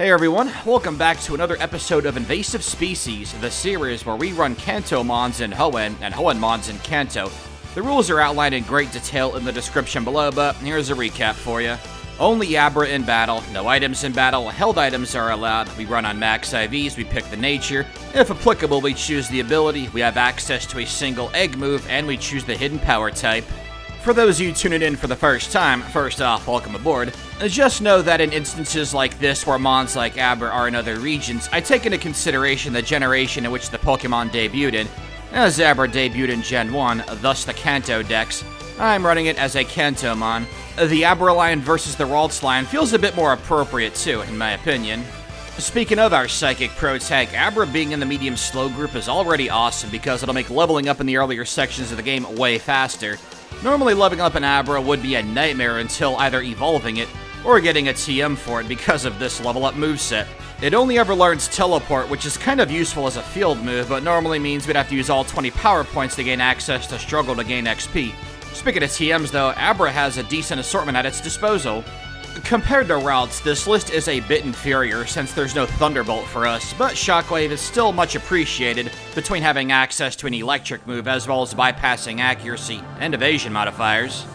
Hey everyone, welcome back to another episode of Invasive Species, the series where we run Kanto mons in Hoenn and Hoenn mons in Kanto. The rules are outlined in great detail in the description below, but here's a recap for you. Only Abra in battle, no items in battle, held items are allowed, we run on max IVs, we pick the nature, if applicable we choose the ability, we have access to a single egg move, and we choose the hidden power type. For those of you tuning in for the first time, first off, welcome aboard. Just know that in instances like this where mons like Abra are in other regions, I take into consideration the generation in which the Pokemon debuted in. As Abra debuted in Gen 1, thus the Kanto dex, I'm running it as a Kantomon. The Abra line versus the Ralts line feels a bit more appropriate too, in my opinion. Speaking of our Psychic Pro tag, Abra being in the medium slow group is already awesome because it'll make leveling up in the earlier sections of the game way faster. Normally leveling up an Abra would be a nightmare until either evolving it or getting a TM for it because of this level up moveset. It only ever learns Teleport, which is kind of useful as a field move, but normally means we'd have to use all 20 power points to gain access to struggle to gain XP. Speaking of TMs though, Abra has a decent assortment at its disposal. Compared to Ralts, this list is a bit inferior since there's no Thunderbolt for us, but Shockwave is still much appreciated between having access to an electric move as well as bypassing accuracy and evasion modifiers.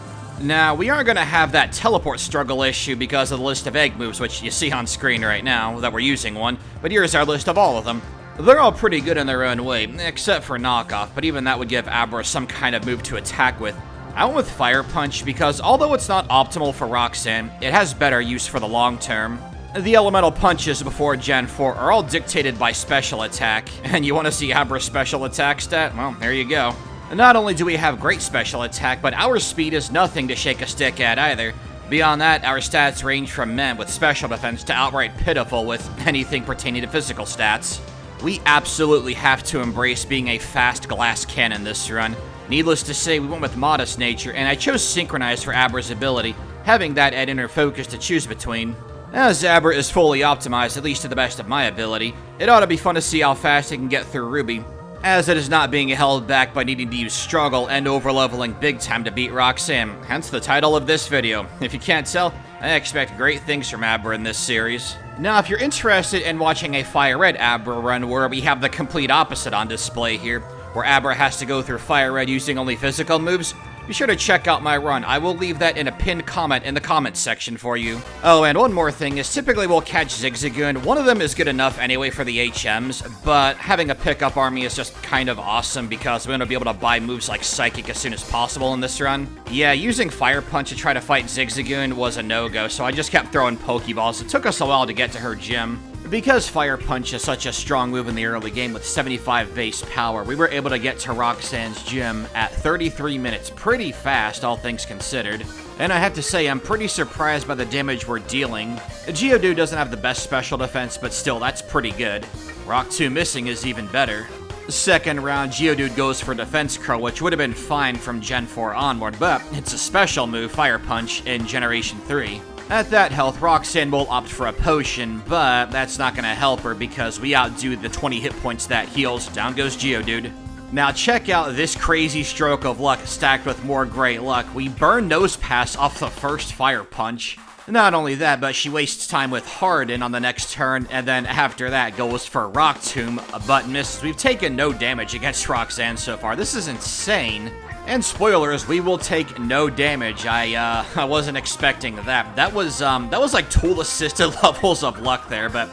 Now, we aren't going to have that teleport struggle issue because of the list of egg moves, which you see on screen right now, that we're using one, but here's our list of all of them. They're all pretty good in their own way, except for Knockoff, but even that would give Abra some kind of move to attack with. I went with Fire Punch because although it's not optimal for Roxanne, it has better use for the long term. The elemental punches before Gen 4 are all dictated by special attack, and you want to see Abra's special attack stat? Well, there you go. Not only do we have great special attack, but our speed is nothing to shake a stick at either. Beyond that, our stats range from meh with special defense to outright pitiful with anything pertaining to physical stats. We absolutely have to embrace being a fast glass cannon this run. Needless to say, we went with Modest Nature, and I chose Synchronize for Abra's ability, having that at inner focus to choose between. As Abra is fully optimized, at least to the best of my ability, it ought to be fun to see how fast it can get through Ruby, as it is not being held back by needing to use Struggle and overleveling big time to beat Roxanne, hence the title of this video. If you can't tell, I expect great things from Abra in this series. Now, if you're interested in watching a Fire Red Abra run where we have the complete opposite on display here, where Abra has to go through Fire Red using only physical moves, be sure to check out my run. I will leave that in a pinned comment in the comments section for you. Oh, and one more thing is typically we'll catch Zigzagoon. One of them is good enough anyway for the HMs, but having a pickup army is just kind of awesome because we're going to be able to buy moves like Psychic as soon as possible in this run. Yeah, using Fire Punch to try to fight Zigzagoon was a no-go, so I just kept throwing Pokeballs. It took us a while to get to her gym. Because Fire Punch is such a strong move in the early game with 75 base power, we were able to get to Roxanne's gym at 33 minutes, pretty fast, all things considered. And I have to say, I'm pretty surprised by the damage we're dealing. Geodude doesn't have the best special defense, but still, that's pretty good. Rock 2 missing is even better. Second round, Geodude goes for Defense Curl, which would have been fine from Gen 4 onward, but it's a special move, Fire Punch, in Generation 3. At that health, Roxanne will opt for a potion, but that's not going to help her because we outdo the 20 hit points that heals. Down goes Geodude. Now check out this crazy stroke of luck stacked with more great luck. We burn Nose Pass off the first Fire Punch. Not only that, but she wastes time with Harden on the next turn, and then after that goes for Rock Tomb, but misses. We've taken no damage against Roxanne so far. This is insane. And spoilers, we will take no damage. I wasn't expecting that. That was like tool-assisted levels of luck there, but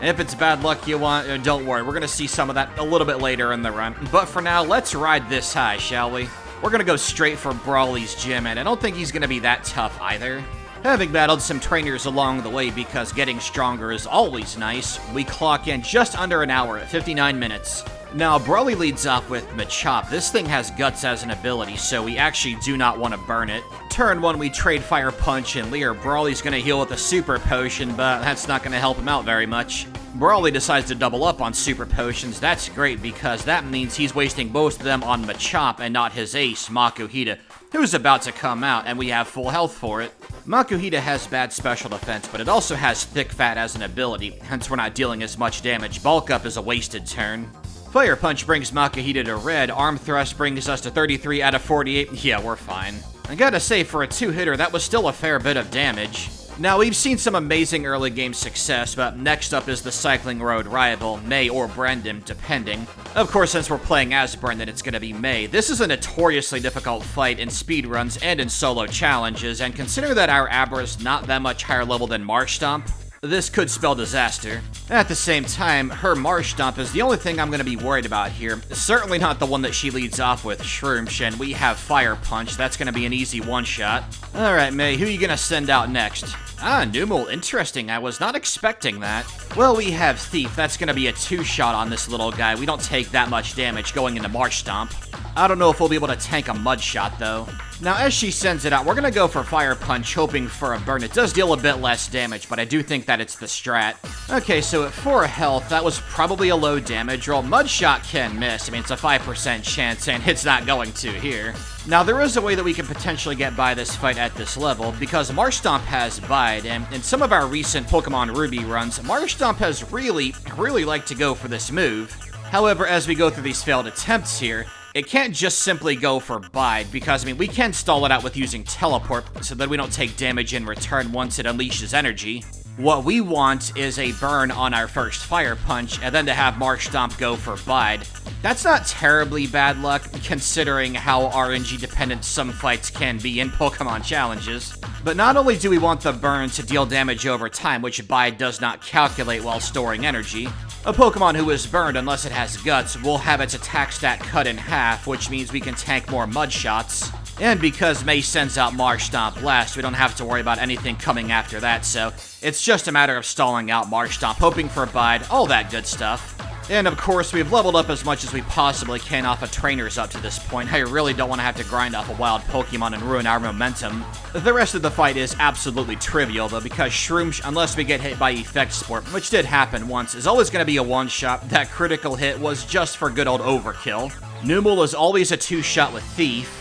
if it's bad luck you want, don't worry. We're going to see some of that a little bit later in the run. But for now, let's ride this high, shall we? We're going to go straight for Brawly's gym, and I don't think he's going to be that tough either. Having battled some trainers along the way because getting stronger is always nice, we clock in just under an hour at 59 minutes. Now, Brawly leads off with Machop. This thing has Guts as an ability, so we actually do not want to burn it. Turn 1, we trade Fire Punch and Leer. Brawly's going to heal with a Super Potion, but that's not going to help him out very much. Brawly decides to double up on Super Potions. That's great because that means he's wasting both of them on Machop and not his ace, Makuhita, who's about to come out, and we have full health for it. Makuhita has bad special defense, but it also has Thick Fat as an ability, hence we're not dealing as much damage. Bulk Up is a wasted turn. Fire Punch brings Makuhita to red, Arm Thrust brings us to 33 out of 48, yeah, we're fine. I gotta say, for a 2-hitter, that was still a fair bit of damage. Now, we've seen some amazing early game success, but next up is the Cycling Road rival, May or Brendan, depending. Of course, since we're playing as Brendan, it's gonna be May. This is a notoriously difficult fight in speedruns and in solo challenges, and consider that our Abra is not that much higher level than Marshtomp, this could spell disaster. At the same time, her Marshtomp is the only thing I'm gonna be worried about here. Certainly not the one that she leads off with, Shroomsh, and we have Fire Punch. That's gonna be an easy one-shot. Alright, May, who are you gonna send out next? Numel, interesting. I was not expecting that. Well, we have Thief. That's gonna be a two-shot on this little guy. We don't take that much damage going into Marshtomp. I don't know if we'll be able to tank a Mud Shot, though. Now, as she sends it out, we're gonna go for Fire Punch, hoping for a burn. It does deal a bit less damage, but I do think that it's the strat. Okay, so at 4 health, that was probably a low damage roll. Mud Shot can miss. I mean, it's a 5% chance, and it's not going to here. Now, there is a way that we can potentially get by this fight at this level, because Marshtomp has Bide, and in some of our recent Pokemon Ruby runs, Marshtomp has really liked to go for this move. However, as we go through these failed attempts here, it can't just simply go for Bide, because, I mean, we can stall it out with using Teleport, so that we don't take damage in return once it unleashes energy. What we want is a burn on our first Fire Punch, and then to have Marshtomp go for Bide. That's not terribly bad luck, considering how RNG-dependent some fights can be in Pokemon challenges. But not only do we want the burn to deal damage over time, which Bide does not calculate while storing energy, a Pokemon who is burned, unless it has Guts, will have its attack stat cut in half, which means we can tank more Mud Shots. And because May sends out Marshtomp last, we don't have to worry about anything coming after that, so it's just a matter of stalling out Marshtomp, hoping for a Bide, all that good stuff. And of course, we've leveled up as much as we possibly can off of trainers up to this point. I really don't want to have to grind off a wild Pokemon and ruin our momentum. The rest of the fight is absolutely trivial, though, because Shroomsh, unless we get hit by Effect Sport, which did happen once, is always going to be a one-shot. That critical hit was just for good old overkill. Numel is always a two-shot with Thief.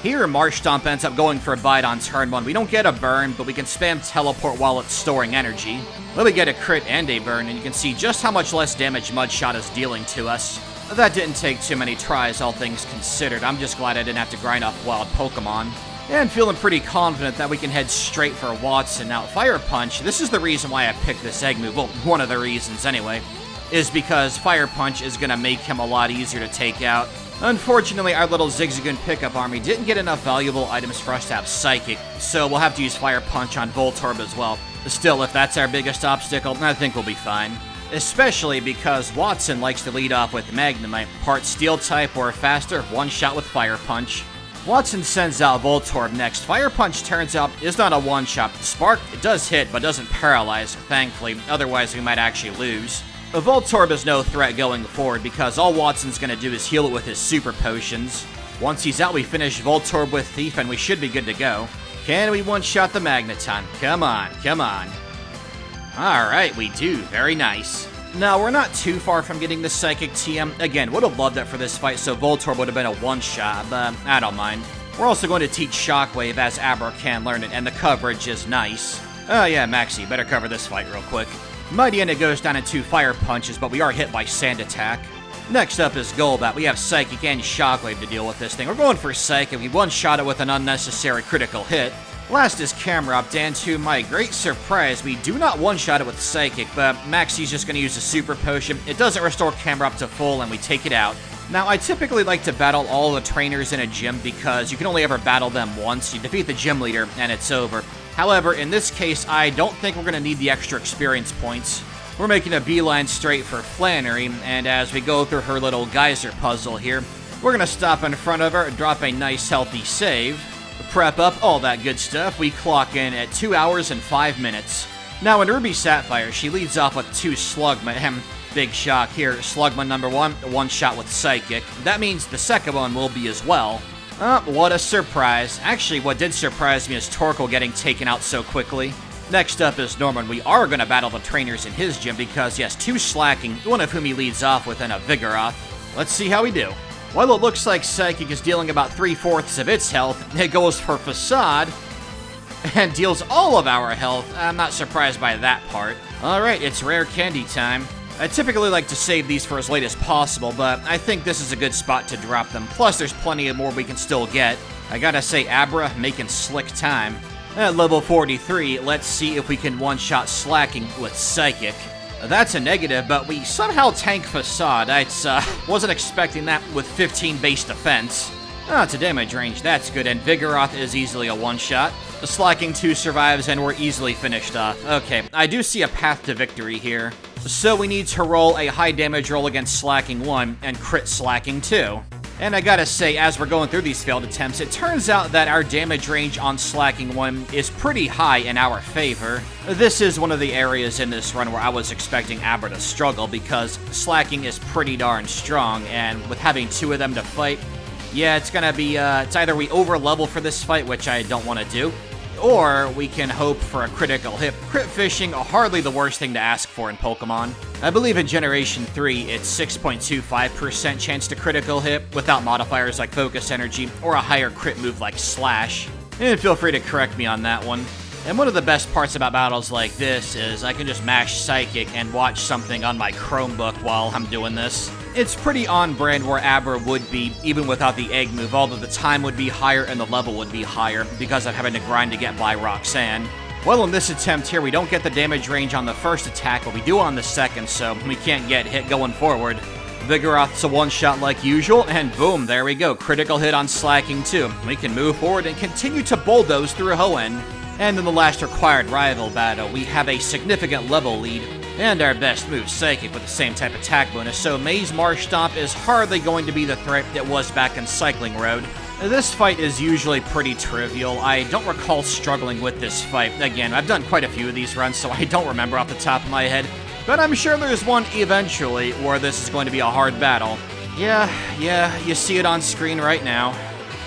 Here, Marshtomp ends up going for a Bite on turn 1. We don't get a burn, but we can spam Teleport while it's storing energy. Then we get a crit and a burn, and you can see just how much less damage Mud Shot is dealing to us. That didn't take too many tries, all things considered. I'm just glad I didn't have to grind off wild Pokemon. And feeling pretty confident that we can head straight for Watson. Now, Fire Punch, this is the reason why I picked this egg move. Well, one of the reasons anyway, is because Fire Punch is going to make him a lot easier to take out. Unfortunately, our little Zigzagoon pickup army didn't get enough valuable items for us to have Psychic, so we'll have to use Fire Punch on Voltorb as well. Still, if that's our biggest obstacle, I think we'll be fine. Especially because Watson likes to lead off with Magnemite, part Steel type or faster, one shot with Fire Punch. Watson sends out Voltorb next. Fire Punch turns out is not a one-shot. Spark, it does hit, but doesn't paralyze, thankfully, otherwise we might actually lose. Voltorb is no threat going forward because all Watson's going to do is heal it with his Super Potions. Once he's out, we finish Voltorb with Thief and we should be good to go. Can we one-shot the Magneton? Come on, come on. Alright, we do. Very nice. Now, we're not too far from getting the Psychic TM. Again, would have loved that for this fight, so Voltorb would have been a one-shot, but I don't mind. We're also going to teach Shockwave as Abra can learn it, and the coverage is nice. Oh yeah, Maxie, better cover this fight real quick. Mighty End goes down in 2 Fire Punches, but we are hit by Sand Attack. Next up is Golbat. We have Psychic and Shockwave to deal with this thing. We're going for Psychic. We one-shot it with an unnecessary critical hit. Last is Camerupt, and to my great surprise, we do not one-shot it with Psychic, but Maxie's just going to use a Super Potion. It doesn't restore Camerupt to full, and we take it out. Now, I typically like to battle all the trainers in a gym because you can only ever battle them once. You defeat the gym leader, and it's over. However, in this case, I don't think we're going to need the extra experience points. We're making a beeline straight for Flannery, and as we go through her little geyser puzzle here, we're going to stop in front of her and drop a nice healthy save. Prep up, all that good stuff. We clock in at 2 hours and 5 minutes. Now in Ruby Sapphire, she leads off with 2 Slugma. Big shock here. Slugma number 1, one shot with Psychic. That means the second one will be as well. What a surprise. Actually, what did surprise me is Torkoal getting taken out so quickly. Next up is Norman. We are going to battle the trainers in his gym because he has 2 Slacking, one of whom he leads off with, and a Vigoroth. Let's see how we do. While it looks like Psychic is dealing about 3/4 of its health, it goes for Facade and deals all of our health. I'm not surprised by that part. Alright, it's rare candy time. I typically like to save these for as late as possible, but I think this is a good spot to drop them. Plus, there's plenty of more we can still get. I gotta say, Abra making slick time. At level 43, let's see if we can one-shot Slacking with Psychic. That's a negative, but we somehow tank Facade. I wasn't expecting that with 15 base defense. To damage range, that's good, and Vigoroth is easily a one-shot. Slacking 2 survives, and we're easily finished off. Okay, I do see a path to victory here. So we need to roll a high damage roll against Slacking 1 and crit Slacking 2. And I gotta say, as we're going through these failed attempts, it turns out that our damage range on Slacking 1 is pretty high in our favor. This is one of the areas in this run where I was expecting Abra to struggle because Slacking is pretty darn strong, and with having 2 of them to fight, yeah, it's gonna be, it's either we over-level for this fight, which I don't want to do, or we can hope for a critical hit. Crit fishing, hardly the worst thing to ask for in Pokemon. I believe in Generation 3, it's 6.25% chance to critical hit, without modifiers like Focus Energy, or a higher crit move like Slash. And feel free to correct me on that one. And one of the best parts about battles like this is I can just mash Psychic and watch something on my Chromebook while I'm doing this. It's pretty on brand where Abra would be, even without the egg move, although the time would be higher and the level would be higher because of having to grind to get by Roxanne. Well, in this attempt here, we don't get the damage range on the first attack, but we do on the second, so we can't get hit going forward. Vigoroth's a one-shot like usual, and boom, there we go, critical hit on Slacking 2. We can move forward and continue to bulldoze through Hoenn. And in the last required rival battle, we have a significant level lead, and our best move, Psychic, with the same type attack bonus, so Maze Marsh Stomp is hardly going to be the threat it was back in Cycling Road. This fight is usually pretty trivial. I don't recall struggling with this fight. Again, I've done quite a few of these runs, so I don't remember off the top of my head, but I'm sure there's one eventually where this is going to be a hard battle. Yeah, you see it on screen right now.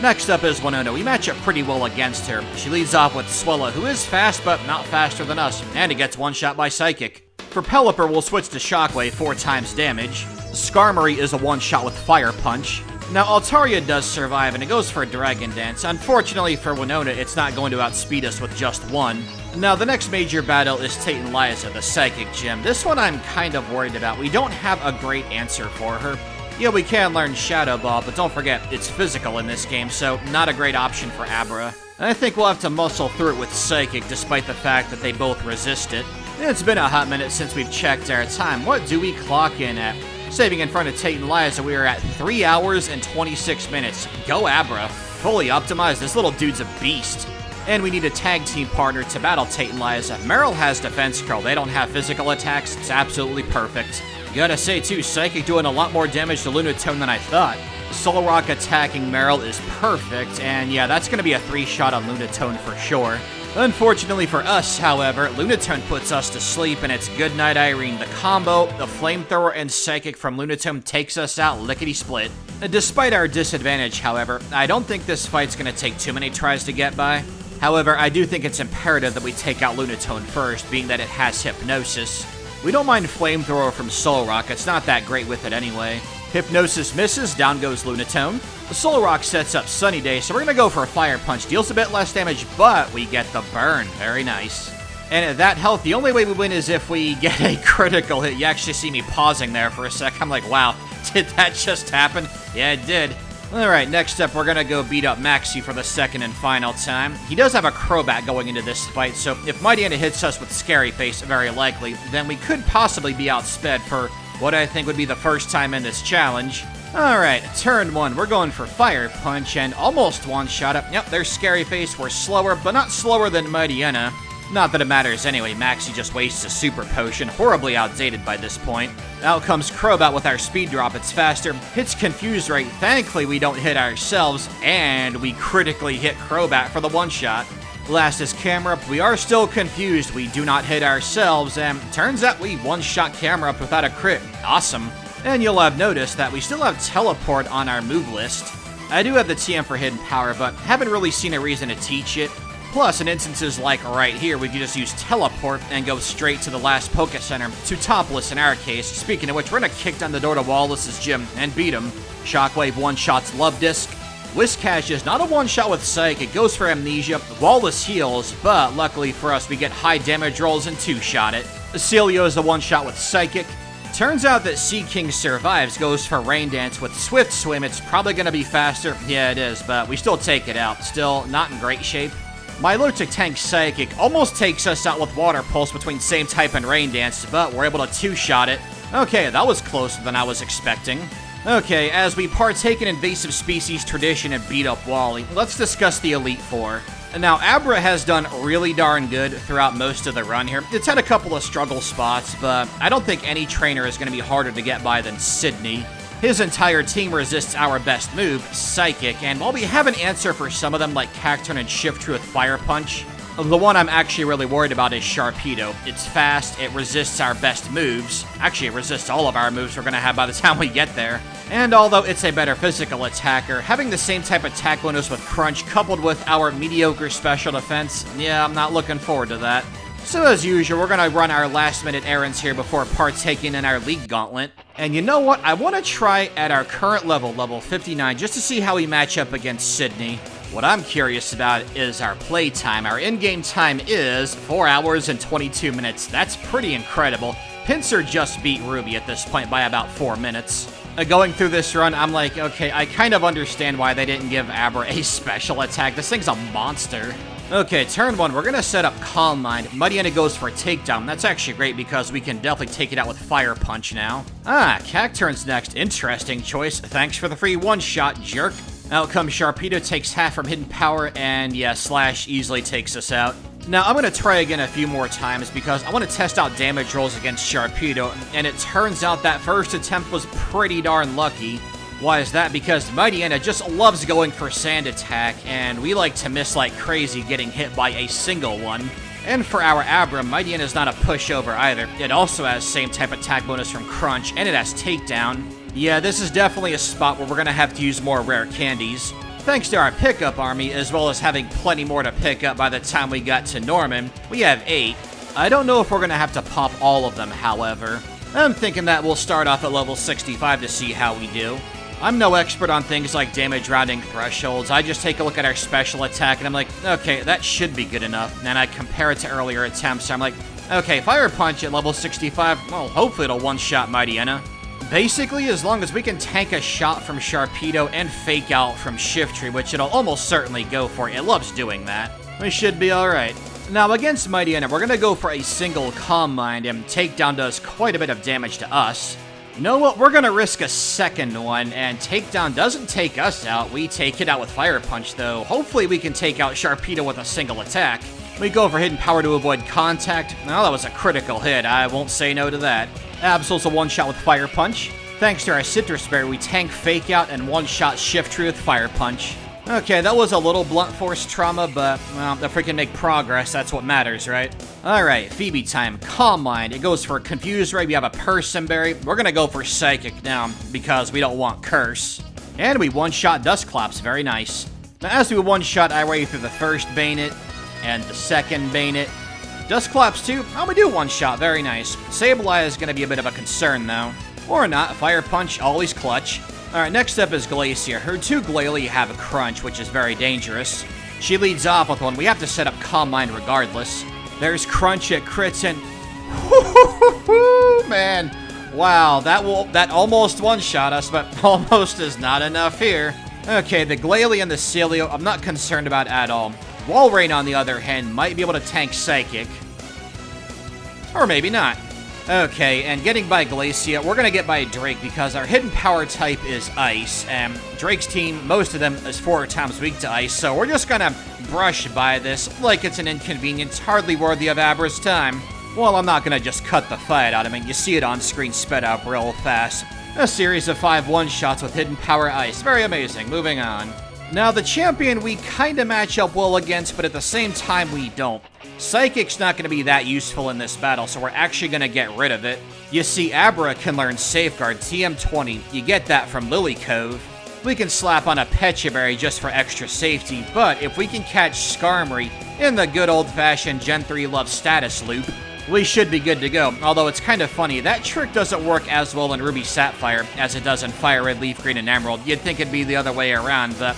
Next up is Winona. We match up pretty well against her. She leads off with Swella, who is fast, but not faster than us, and it gets one shot by Psychic. For Pelipper, we'll switch to Shockwave, 4 times damage. Skarmory is a one-shot with Fire Punch. Now, Altaria does survive, and it goes for Dragon Dance. Unfortunately for Winona, it's not going to outspeed us with just 1. Now, the next major battle is Tate and Liza, the Psychic Gym. This one I'm kind of worried about. We don't have a great answer for her. Yeah, we can learn Shadow Ball, but don't forget, it's physical in this game, so not a great option for Abra. I think we'll have to muscle through it with Psychic, despite the fact that they both resist it. It's been a hot minute since we've checked our time. What do we clock in at? Saving in front of Tate and Liza, we are at 3 hours and 26 minutes. Go Abra. Fully optimized, this little dude's a beast. And we need a tag team partner to battle Tate and Liza. Meryl has Defense Curl, they don't have physical attacks, it's absolutely perfect. Gotta say too, Psychic doing a lot more damage to Lunatone than I thought. Solrock attacking Meryl is perfect, and yeah, that's gonna be a 3-shot on Lunatone for sure. Unfortunately for us, however, Lunatone puts us to sleep, and it's Goodnight Irene. The combo, the Flamethrower and Psychic from Lunatone takes us out lickety-split. Despite our disadvantage, however, I don't think this fight's gonna take too many tries to get by. However, I do think it's imperative that we take out Lunatone first, being that it has Hypnosis. We don't mind Flamethrower from Solrock, it's not that great with it anyway. Hypnosis misses, down goes Lunatone. Solrock sets up Sunny Day, so we're gonna go for a Fire Punch. Deals a bit less damage, but we get the burn. Very nice. And at that health, the only way we win is if we get a critical hit. You actually see me pausing there for a sec. I'm like, wow, did that just happen? Yeah, it did. Alright, next up, we're gonna go beat up Maxie for the second and final time. He does have a Crobat going into this fight, so if Mightyena hits us with Scary Face, very likely, then we could possibly be outsped for what I think would be the first time in this challenge. Alright, turn 1, we're going for Fire Punch, and almost one-shot it. Yep, there's Scary Face, we're slower, but not slower than Mightyena. Not that it matters anyway, Maxie just wastes a Super Potion, horribly outdated by this point. Out comes Crobat with our Speed Drop, it's faster, hits Confuse Ray, thankfully we don't hit ourselves, and we critically hit Crobat for the one-shot. Last is Camerupt, we are still confused, we do not hit ourselves, and turns out we one-shot Camerupt without a crit. Awesome. And you'll have noticed that we still have Teleport on our move list. I do have the TM for Hidden Power, but haven't really seen a reason to teach it. Plus, in instances like right here, we can just use Teleport and go straight to the last Poke Center, to Topless in our case. Speaking of which, we're gonna kick down the door to Wallace's gym and beat him. Shockwave one-shots Love Disc. Whiscash is not a one-shot with Psych, it goes for Amnesia. Wallace heals, but luckily for us, we get high damage rolls and 2-shot it. Celio is a one-shot with Psychic. Turns out that Sea King survives, goes for Rain Dance with Swift Swim. It's probably gonna be faster. Yeah, it is, but we still take it out. Still not in great shape. Milotic Tank Psychic almost takes us out with Water Pulse between Same Type and Rain Dance, but we're able to two-shot it. Okay, that was closer than I was expecting. Okay, as we partake in Invasive Species Tradition and beat up Wally, let's discuss the Elite Four. Now, Abra has done really darn good throughout most of the run here. It's had a couple of struggle spots, but I don't think any trainer is going to be harder to get by than Sydney. His entire team resists our best move, Psychic, and while we have an answer for some of them like Cacturne and Shiftry with Fire Punch, the one I'm actually really worried about is Sharpedo. It's fast, it resists our best moves. Actually, it resists all of our moves we're going to have by the time we get there. And although it's a better physical attacker, having the same type of attack bonus with Crunch coupled with our mediocre special defense, yeah, I'm not looking forward to that. So as usual, we're going to run our last minute errands here before partaking in our League Gauntlet. And you know what? I want to try at our current level, level 59, just to see how we match up against Sydney. What I'm curious about is our play time. Our in-game time is 4 hours and 22 minutes. That's pretty incredible. Pinsir just beat Ruby at this point by about 4 minutes. Going through this run, I'm like, okay, I kind of understand why they didn't give Abra a special attack. This thing's a monster. Okay, turn 1, we're going to set up Calm Mind. Mightyena goes for a takedown. That's actually great because we can definitely take it out with Fire Punch now. Cacturne's next. Interesting choice. Thanks for the free one-shot, jerk. Out comes Sharpedo, takes half from Hidden Power, and yeah, Slash easily takes us out. Now, I'm going to try again a few more times because I want to test out damage rolls against Sharpedo, and it turns out that first attempt was pretty darn lucky. Why is that? Because Mightyena just loves going for Sand Attack, and we like to miss like crazy getting hit by a single one. And for our Abra, Mightyena is not a pushover either. It also has same type attack bonus from Crunch, and it has Takedown. Yeah, this is definitely a spot where we're going to have to use more rare candies. Thanks to our pickup army, as well as having plenty more to pick up by the time we got to Norman, we have 8. I don't know if we're going to have to pop all of them, however. I'm thinking that we'll start off at level 65 to see how we do. I'm no expert on things like damage rounding thresholds. I just take a look at our special attack and I'm like, okay, that should be good enough. And I compare it to earlier attempts. I'm like, okay, Fire Punch at level 65, well, hopefully it'll one-shot Mightyena. Basically, as long as we can tank a shot from Sharpedo and fake out from Shiftry, which it'll almost certainly go for. It loves doing that. We should be alright. Now, against Mightyena, we're going to go for a single Calm Mind, and Takedown does quite a bit of damage to us. You know what? We're going to risk a second one, and Takedown doesn't take us out. We take it out with Fire Punch, though. Hopefully we can take out Sharpedo with a single attack. We go for Hidden Power to avoid contact. Well, that was a critical hit. I won't say no to that. Absol's a one-shot with Fire Punch. Thanks to our Citrus Berry, we tank Fake Out and one-shot Shiftry with Fire Punch. Okay, that was a little blunt force trauma, but, well, if we can make progress, that's what matters, right? Alright, Phoebe time. Calm Mind. It goes for Confuse Ray. We have a Person Berry. We're gonna go for Psychic now, because we don't want Curse. And we one-shot Dusclops. Very nice. Now, as we one-shot our way through the first Bayonet, and the second Bayonet, Dusclops too. Oh, we do one-shot. Very nice. Sableye is going to be a bit of a concern, though. Or not. Fire Punch, always clutch. Alright, next up is Glacia. Her 2 Glalie have a Crunch, which is very dangerous. She leads off with one. We have to set up Calm Mind regardless. There's Crunch at crits, and... man. Wow, that almost one-shot us, but almost is not enough here. Okay, the Glalie and the Celio, I'm not concerned about at all. Walrein, on the other hand, might be able to tank Psychic. Or maybe not. Okay, and getting by Glacia, we're going to get by Drake because our hidden power type is Ice, and Drake's team, most of them, is 4 times weak to Ice, so we're just going to brush by this like it's an inconvenience hardly worthy of Abra's time. Well, I'm not going to just cut the fight out. I mean, you see it on screen sped up real fast. A series of 5 one-shots with hidden power Ice. Very amazing. Moving on. Now, the champion we kinda match up well against, but at the same time we don't. Psychic's not gonna be that useful in this battle, so we're actually gonna get rid of it. You see, Abra can learn Safeguard, TM20. You get that from Lily Cove. We can slap on a Pechaberry just for extra safety, but if we can catch Skarmory in the good old-fashioned Gen 3 Love status loop, we should be good to go. Although it's kind of funny, that trick doesn't work as well in Ruby Sapphire as it does in Fire Red, Leaf Green, and Emerald. You'd think it'd be the other way around, but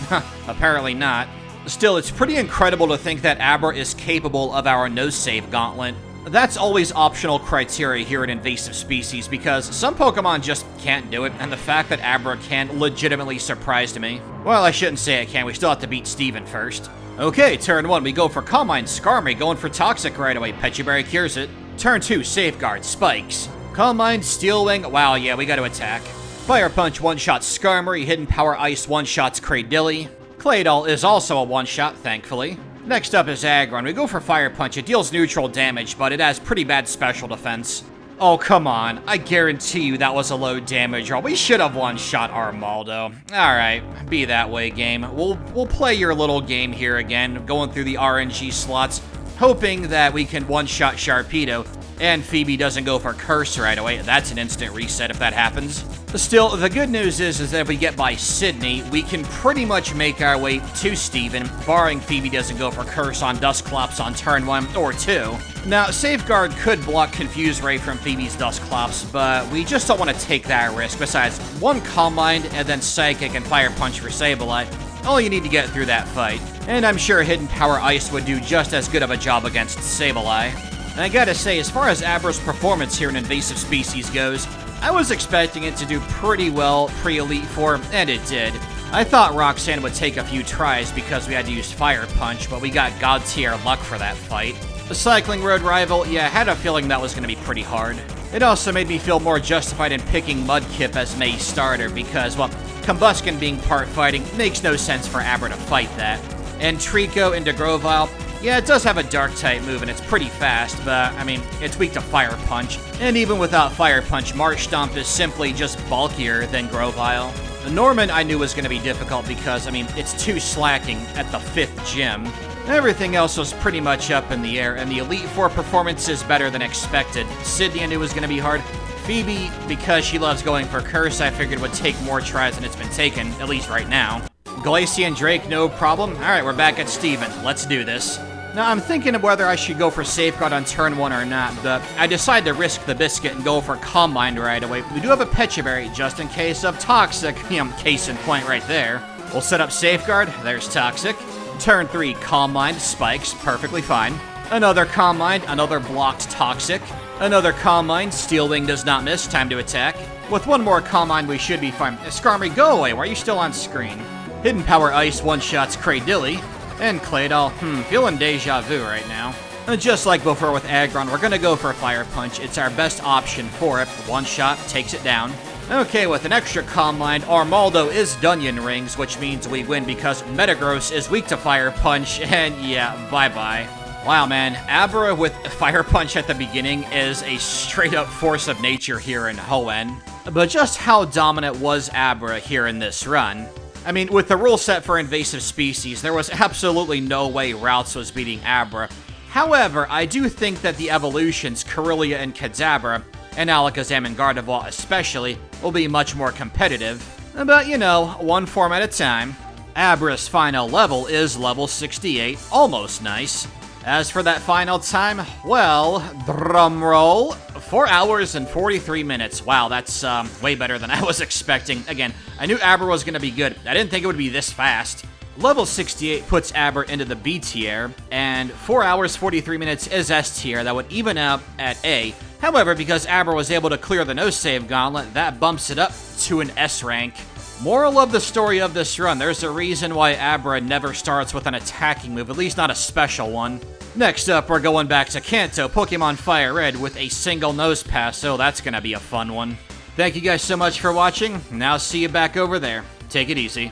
apparently not. Still, it's pretty incredible to think that Abra is capable of our no-save gauntlet. That's always optional criteria here in Invasive Species because some Pokemon just can't do it, and the fact that Abra can legitimately surprised me. Well, I shouldn't say it can, we still have to beat Steven first. Okay, turn 1, we go for Calm Mind, Skarmory, going for Toxic right away. Pechi Berry cures it. Turn 2, Safeguard, Spikes. Calm Mind, Steel Wing, wow, yeah, we gotta attack. Fire Punch one-shot Skarmory, Hidden Power Ice one-shots Cradilly. Claydol is also a one-shot, thankfully. Next up is Aggron. We go for Fire Punch. It deals neutral damage, but it has pretty bad special defense. Oh, come on. I guarantee you that was a low damage roll. We should have one-shot Armaldo. Alright, be that way, game. We'll play your little game here again, going through the RNG slots, hoping that we can one-shot Sharpedo, and Phoebe doesn't go for Curse right away. That's an instant reset if that happens. Still, the good news is that if we get by Sydney, we can pretty much make our way to Steven, barring Phoebe doesn't go for Curse on Dusclops on turn 1 or 2. Now, Safeguard could block Confuse Ray from Phoebe's Dusclops, but we just don't want to take that risk. Besides, one Calm Mind and then Psychic and Fire Punch for Sableye. All you need to get through that fight. And I'm sure Hidden Power Ice would do just as good of a job against Sableye. And I gotta say, as far as Abra's performance here in Invasive Species goes, I was expecting it to do pretty well pre-Elite Four, and it did. I thought Roxanne would take a few tries because we had to use Fire Punch, but we got God tier luck for that fight. The Cycling Road rival, yeah, I had a feeling that was going to be pretty hard. It also made me feel more justified in picking Mudkip as May's starter because, well, Combusken being part fighting makes no sense for Abra to fight that. And Trico into Grovyle, yeah, it does have a Dark-type move and it's pretty fast, but, I mean, it's weak to Fire Punch. And even without Fire Punch, Marsh Stomp is simply just bulkier than Grovyle. Norman I knew was going to be difficult because, I mean, it's too slacking at the 5th gym. Everything else was pretty much up in the air, and the Elite Four performance is better than expected. Sydney I knew was going to be hard. Phoebe, because she loves going for Curse, I figured would take more tries than it's been taken, at least right now. Glacian Drake, no problem. Alright, we're back at Steven. Let's do this. Now, I'm thinking of whether I should go for Safeguard on turn 1 or not, but I decide to risk the biscuit and go for Calm Mind right away. We do have a Pecha Berry, just in case of Toxic. Case in point right there. We'll set up Safeguard. There's Toxic. Turn 3, Calm Mind, Spikes, perfectly fine. Another Calm Mind, another blocked Toxic. Another Calm Mind, Steel Wing does not miss, time to attack. With one more Calm Mind, we should be fine. Skarmory, go away, why are you still on screen? Hidden Power Ice one-shots Cradilly. And Claydol, feeling deja vu right now. Just like before with Aggron, we're gonna go for Fire Punch. It's our best option for it. One shot takes it down. Okay, with an extra Calm Mind, Armaldo is Dunyan Rings, which means we win because Metagross is weak to Fire Punch, and yeah, bye-bye. Wow, man, Abra with Fire Punch at the beginning is a straight-up force of nature here in Hoenn. But just how dominant was Abra here in this run? I mean, with the rule set for Invasive Species, there was absolutely no way Routes was beating Abra. However, I do think that the evolutions, Corellia and Kadabra, and Alakazam and Gardevoir especially, will be much more competitive. But, you know, one form at a time. Abra's final level is level 68, almost nice. As for that final time, well, drumroll, 4 hours and 43 minutes. Wow, that's way better than I was expecting. Again, I knew Abra was going to be good. I didn't think it would be this fast. Level 68 puts Abra into the B tier, and 4 hours 43 minutes is S tier. That would even out at A. However, because Abra was able to clear the no-save gauntlet, that bumps it up to an S rank. Moral of the story of this run, there's a reason why Abra never starts with an attacking move, at least not a special one. Next up, we're going back to Kanto, Pokemon Fire Red, with a single nose pass, so that's gonna be a fun one. Thank you guys so much for watching, now see you back over there. Take it easy.